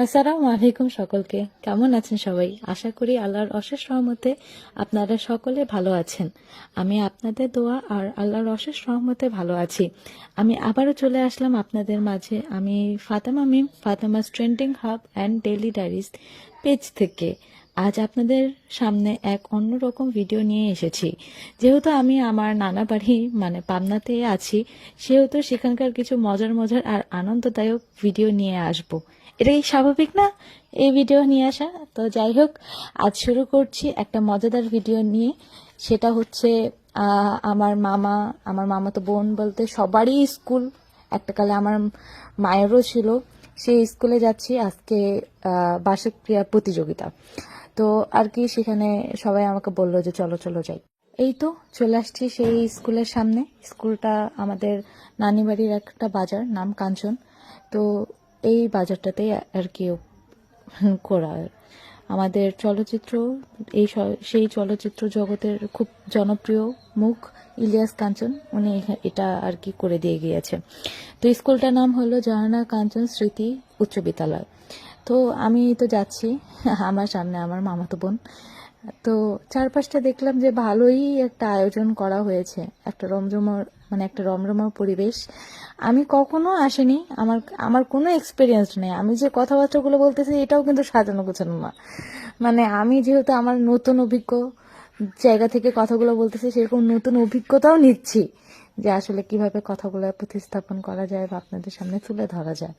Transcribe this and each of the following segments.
আসসালামু আলাইকুম সকলকে। কেমন আছেন সবাই? আশা করি আল্লাহর অশেষ রহমতে আপনারা সকলে ভালো আছেন। আমি আপনাদের দোয়া আর আল্লাহর অশেষ রহমতে ভালো আছি। আমি আবারও চলে আসলাম আপনাদের মাঝে। আমি Fatema Mim, Fatema's trending hub and daily diaries page থেকে আজ আপনাদের সামনে এক অন্যরকম ভিডিও নিয়ে এসেছি। যেহেতু আমি আমার নানা বাড়ি মানে পাবনাতে আছি, সেহেতু সেখানকার কিছু মজার মজার আর আনন্দদায়ক ভিডিও নিয়ে আসবো। এটাই স্বাভাবিক না এই ভিডিও নিয়ে আসা? তো যাই হোক, আজ শুরু করছি একটা মজাদার ভিডিও নিয়ে। সেটা হচ্ছে আমার মামাতো বোন বলতে সবারই স্কুল, একটা কালে আমার মায়েরও ছিল, সেই স্কুলে যাচ্ছি আজকে বার্ষিক ক্রীড়া প্রতিযোগিতা। তো আর কি সেখানে সবাই আমাকে বললো যে চলো চলো যাই। এই তো চলে আসছি সেই স্কুলের সামনে। স্কুলটা আমাদের নানি বাড়ির একটা বাজার, নাম কাঞ্চন। তো এই বাজারটাতেই আর কি করা আমাদের চলচ্চিত্র, সেই চলচ্চিত্র জগতের খুব জনপ্রিয় মুখ ইলিয়াস কাঞ্চন, উনি এটা আর কি করে দিয়ে গিয়েছে। তো স্কুলটার নাম হলো জাহানা কাঞ্চন স্মৃতি উচ্চ বিদ্যালয়। তো আমি তো যাচ্ছি, আমার সামনে আমার মামাতো বোন। তো চারপাশটা দেখলাম যে ভালোই একটা আয়োজন করা হয়েছে, একটা রমরমা পরিবেশ। আমি কখনো আসিনি, আমার আমার কোনো এক্সপিরিয়েন্স নেই। আমি যে কথাবার্তাগুলো বলতেছি এটাও কিন্তু সাজানো গোছানো না। মানে আমি যেহেতু আমার নতুন অভিজ্ঞ জায়গা থেকে কথাগুলো বলতেছি, সেরকম নতুন অভিজ্ঞতাও নিচ্ছি যে আসলে কিভাবে কথাগুলো প্রতিস্থাপন করা যায় বা আপনাদের সামনে তুলে ধরা যায়।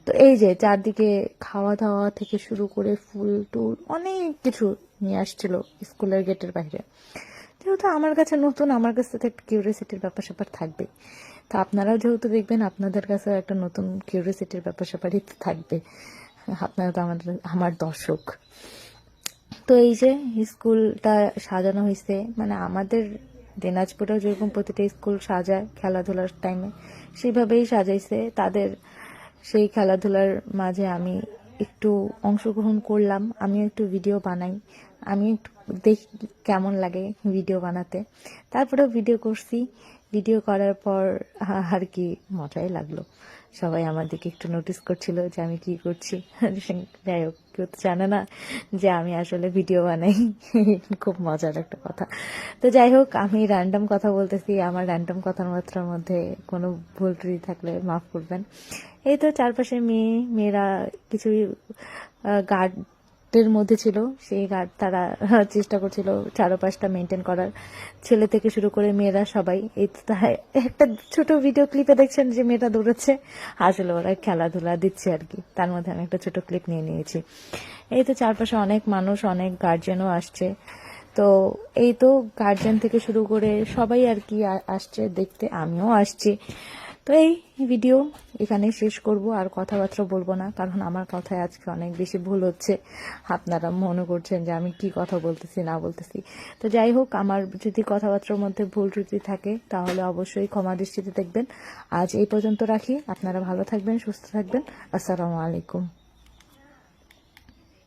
তো এই যে চারদিকে খাওয়া দাওয়া থেকে শুরু করে ফুল টুল অনেক কিছু নিয়ে আসছিল স্কুলের গেটের বাইরে। যেহেতু আমার কাছে নতুন, আমার কাছে তো একটা কিউরিয়াসিটির ব্যাপার স্যাপার থাকবে। তো আপনারাও যেহেতু দেখবেন, আপনাদের কাছেও একটা নতুন কিউরিয়াসিটির ব্যাপার স্যাপারই থাকবে। আপনারা তো আমার দর্শক। তো এই যে স্কুলটা সাজানো হয়েছে, মানে আমাদের দিনাজপুরেও যেরকম প্রতিটা স্কুল সাজায় খেলাধুলার টাইমে, সেইভাবেই সাজাইছে তাদের। সেই খেলাধুলার মাঝে আমি একটু অংশগ্রহণ করলাম, আমি একটু ভিডিও বানাই, আমি একটু দেখি কেমন লাগে ভিডিও বানাতে। তারপরেও ভিডিও করছি। ভিডিও করার পর আর কি মজাই লাগলো। সবাই আমার দিকে একটু নোটিস করছিল যে আমি কি করছি। যাই হোক, কেউ তো জানে না যে আমি আসলে ভিডিও বানাই। খুব মজার একটা কথা। তো যাই হোক, আমি র্যান্ডম কথা বলতেছি, আমার র্যান্ডম কথাবার্তার মধ্যে কোনো ভুল ত্রুটি থাকলে মাফ করবেন। এই তো চারপাশে মেয়েরা কিছু গার্ডের মধ্যে ছিল, সেই গার্ড তারা চেষ্টা করছিল চারপাশটা মেনটেন করার, ছেলে থেকে শুরু করে মেয়েরা সবাই। এই তো একটা ছোট ভিডিও ক্লিপে দেখছেন যে মেয়েটা দৌড়াচ্ছে, আসলে ওরা খেলাধুলা দিচ্ছে আর কি, তার মধ্যে আমি একটা ছোট ক্লিপ নিয়ে নিয়েছি। এই তো চারপাশে অনেক মানুষ, অনেক গার্জেনও আসছে। তো এই তো গার্জেন থেকে শুরু করে সবাই আর কি আসছে দেখতে, আমিও আসছি। তো এই ভিডিও এখানে শেষ করব, আর কথাবার্তা বলবো না, কারণ আমার কথায় আজকে অনেক বেশি ভুল হচ্ছে। আপনারা মনে করছেন যে আমি কি কথা বলতেছি না বলতেছি। তো যাই হোক, আমার যদি কথাবার্তার মধ্যে ভুল ত্রুটি থাকে তাহলে অবশ্যই ক্ষমা দৃষ্টিতে দেখবেন। আজ এই পর্যন্ত রাখি। আপনারা ভালো থাকবেন, সুস্থ থাকবেন। আসসালামু আলাইকুম।